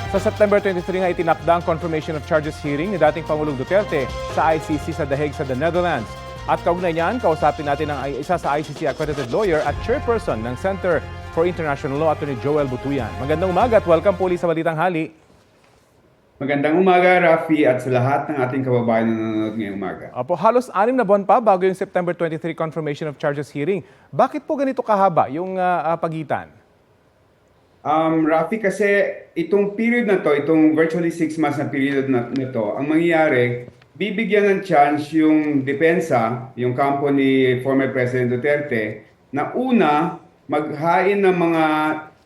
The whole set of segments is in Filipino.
Sa September 23 nga itinakda ang confirmation of charges hearing ni dating Pangulong Duterte sa ICC sa The Hague sa The Netherlands. At kaugnay niyan, kausapin natin ang isa sa ICC accredited lawyer at chairperson ng Center for International Law, Atty. Joel Butuyan. Magandang umaga at welcome po ulit sa Balitang Hali. Magandang umaga, Rafi, at sa lahat ng ating kababayan na nanonood ngayong umaga. Opo, halos 6 na buwan pa bago yung September 23 confirmation of charges hearing. Bakit po ganito kahaba yung pagitan? Rafi, kasi itong period na to, itong virtually 6 months na period na to, ang mangyayari, bibigyan ng chance yung depensa, yung kampo ni former President Duterte, na una, maghain ng mga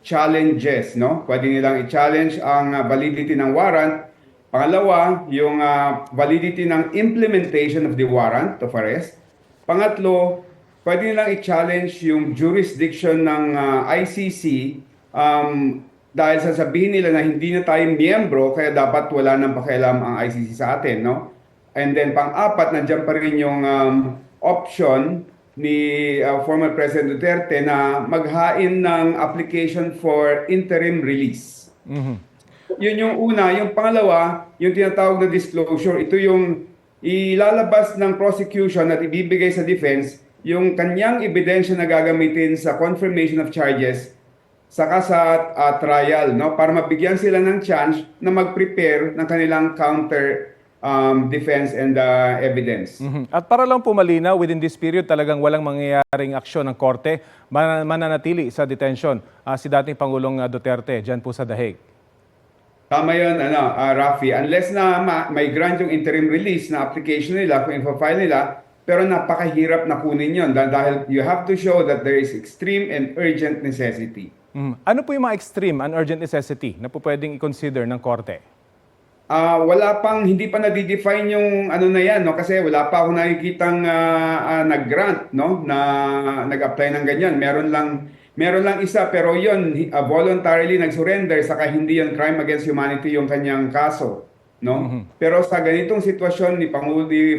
challenges, no? Pwede nilang i-challenge ang validity ng warrant. Pangalawa, yung validity ng implementation of the warrant of arrest. Pangatlo, pwede nilang i-challenge yung jurisdiction ng ICC dahil sasabihin nila na hindi na tayo miyembro kaya dapat wala nang pakialam ang ICC sa atin, no? And then pang-apat, nandiyan pa rin yung option ni former President Duterte na maghain ng application for interim release. Yun yung una. Yung pangalawa, yung tinatawag na disclosure, ito yung ilalabas ng prosecution at ibibigay sa defense yung kanyang ebidensya na gagamitin sa confirmation of charges saka sa trial, no? Para mabigyan sila ng chance na mag-prepare ng kanilang counter defense and evidence. At para lang po malinaw, within this period talagang walang mangyayaring aksyon ng korte, mananatili sa detention si dating Pangulong Duterte dyan po sa The Hague. Tama yun, Rafi. Unless na may grant yung interim release na application nila, kung i-file nila, pero napakahirap na kunin yun dahil you have to show that there is extreme and urgent necessity. Ano po yung mga extreme and urgent necessity na po pwedeng i-consider ng korte? Hindi pa na-define yung ano na yan, no? Kasi wala pa ako nakikitang nag-grant, no? Na nag-apply ng ganyan. Meron lang isa, pero yun, voluntarily nag-surrender, saka hindi yun crime against humanity yung kanyang kaso, no? Pero sa ganitong sitwasyon ni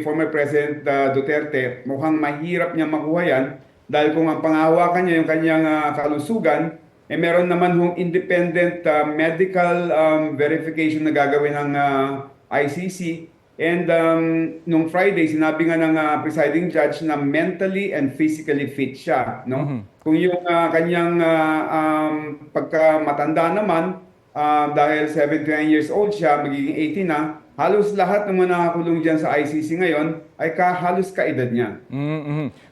former President Duterte, mukhang mahirap niya makuha yan dahil kung ang panghahawakan niya yung kanyang kalusugan, meron naman hong independent medical verification na gagawin ng ICC. And nung Friday, sinabi nga ng presiding judge na mentally and physically fit siya, no? Kung yung kanyang pagkamatanda naman, dahil 79 years old siya, magiging 80 na, halos lahat ng mga nakakulong dyan sa ICC ngayon ay halos kaedad niya.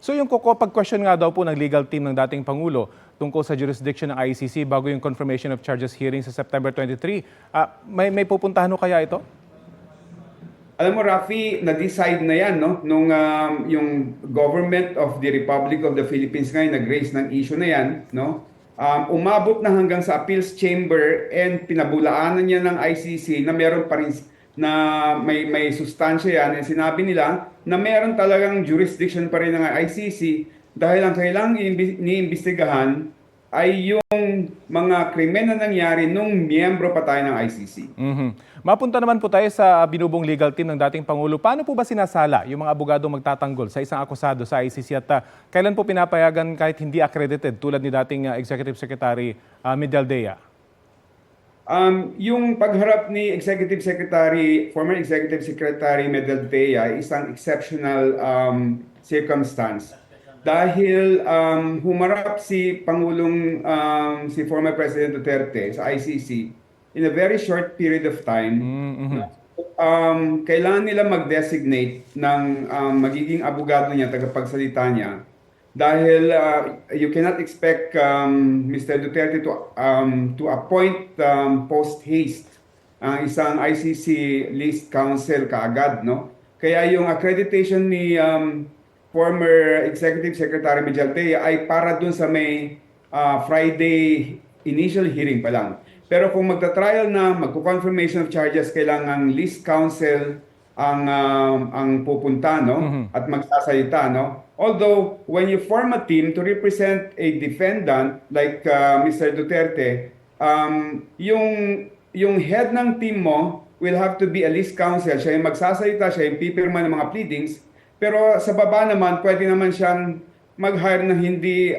So yung pag-question nga daw po ng legal team ng dating Pangulo tungkol sa jurisdiction ng ICC bago yung confirmation of charges hearing sa September 23, may pupuntahan ho kaya ito? Alam mo, Rafi, na-decide na yan, no? Nung yung government of the Republic of the Philippines ngayon nag-raise ng issue na yan, no? Umabot na hanggang sa appeals chamber and pinabulaanan niya ng ICC na meron pa rin na may sustansya yan. And sinabi nila na meron talagang jurisdiction pa rin ng ICC dahil ang kailangang iniimbestigahan ay yung mga krimen na nangyari nung miyembro pa tayo ng ICC. Mapunta naman po tayo sa binubong legal team ng dating Pangulo. Paano po ba sinasala yung mga abogado magtatanggol sa isang akusado sa ICC at kailan po pinapayagan kahit hindi accredited tulad ni dating Executive Secretary Medialdea? Yung pagharap ni former Executive Secretary Medialdea ay isang exceptional circumstance. Dahil humarap si former President Duterte sa ICC in a very short period of time, kailangan nila mag-designate ng magiging abogado niya, tagapagsalita niya. Dahil you cannot expect Mr. Duterte to appoint post-haste ang isang ICC list counsel kaagad, no? Kaya yung accreditation ni former Executive Secretary Medialdea ay para dun sa may Friday initial hearing pa lang. Pero kung magta-trial na, magko-confirmation of charges, kailangan list counsel ang pupunta, no? At magsasalita, no? Although, when you form a team to represent a defendant like Mr. Duterte, yung head ng team mo will have to be a list counsel. Siya yung magsasalita, siya yung pipirma ng mga pleadings. Pero sa baba naman, pwede naman siyang mag-hire ng hindi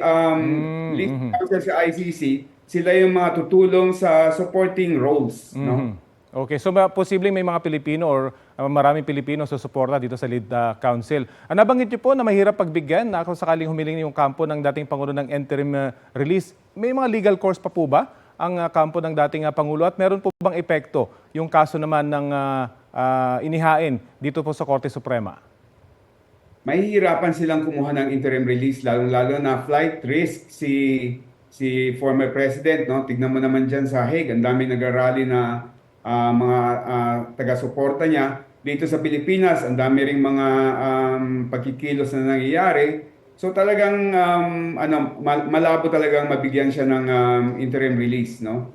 lead counsel sa ICC sila yung mga tutulong sa supporting roles, no? Okay, so posibleng may mga Pilipino or maraming Pilipino susuporta dito sa lead council. Nabanggit niyo po na mahirap pagbigyan na kung sakaling humiling yung kampo ng dating Pangulo ng interim release. May mga legal course pa po ba ang kampo ng dating Pangulo at meron po bang epekto yung kaso naman ng inihain dito po sa Korte Suprema? Mahihirapan silang kumuha ng interim release, lalo na flight risk si former president, no? Tignan mo naman diyan sa Hague, ang dami nag-rally na mga taga-suporta niya. Dito sa Pilipinas, ang dami ring mga pagkikilos na nangyayari. So talagang malabo talagang mabigyan siya ng interim release, no?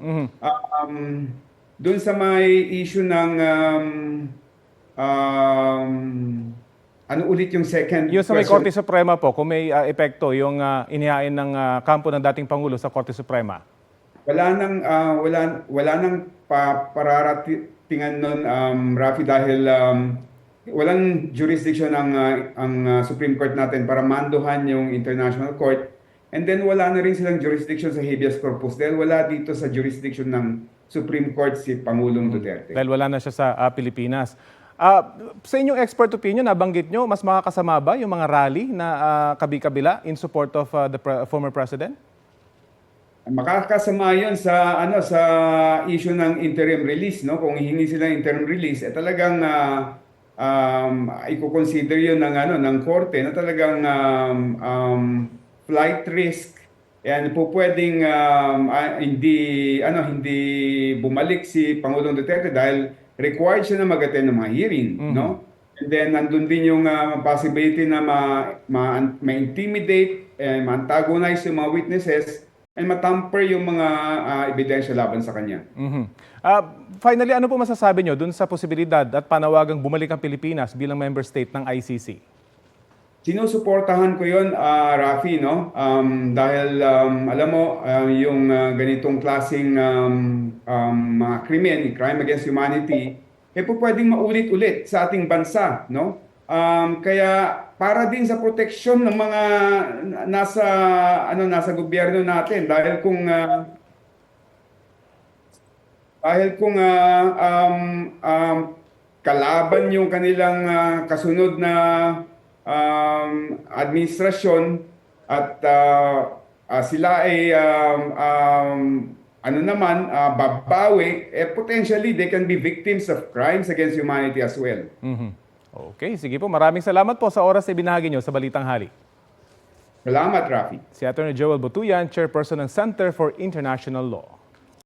Doon sa may issue ng ano ulit yung second Yung sa may question? Korte Suprema po, kung may epekto yung inihain ng kampo ng dating Pangulo sa Korte Suprema. Wala nang pararatingan nun, Rafi, dahil walang jurisdiction ang Supreme Court natin para manduhan yung International Court. And then wala na rin silang jurisdiction sa habeas corpus dahil wala dito sa jurisdiction ng Supreme Court si Pangulong Duterte. Dahil wala na siya sa Pilipinas. Sa inyong expert opinion, nabanggit nyo, mas makakasama ba yung mga rally na kabi-kabila in support of the former president? Makakasama 'yon sa issue ng interim release, no? Kung hihingi sila ng interim release, talagang i-consider 'yon ng korte na talagang flight risk. Yan po pwedeng hindi bumalik si Pangulong Duterte dahil required siya na mag-attend ng mga hearing, no? And then nandun din yung possibility na ma-intimidate and ma-antagonize yung mga witnesses and matamper yung mga ebidensya laban sa kanya. Finally, ano po masasabi nyo dun sa posibilidad at panawagang bumalik ang Pilipinas bilang member state ng ICC? Sinusuportahan ko yon, Rafi, no? Dahil alam mo, yung ganitong klaseng mga crime against humanity, po pwedeng maulit-ulit sa ating bansa, no? Kaya para din sa proteksyon ng mga nasa gobyerno natin, dahil kung kalaban yung kanilang kasunod na administrasyon at sila ay babawi, potentially they can be victims of crimes against humanity as well. Okay, sige po. Maraming salamat po sa oras na ibinahagi nyo sa Balitang Hali. Salamat, Rafi. Si Attorney Joel Butuyan, Chairperson ng Center for International Law.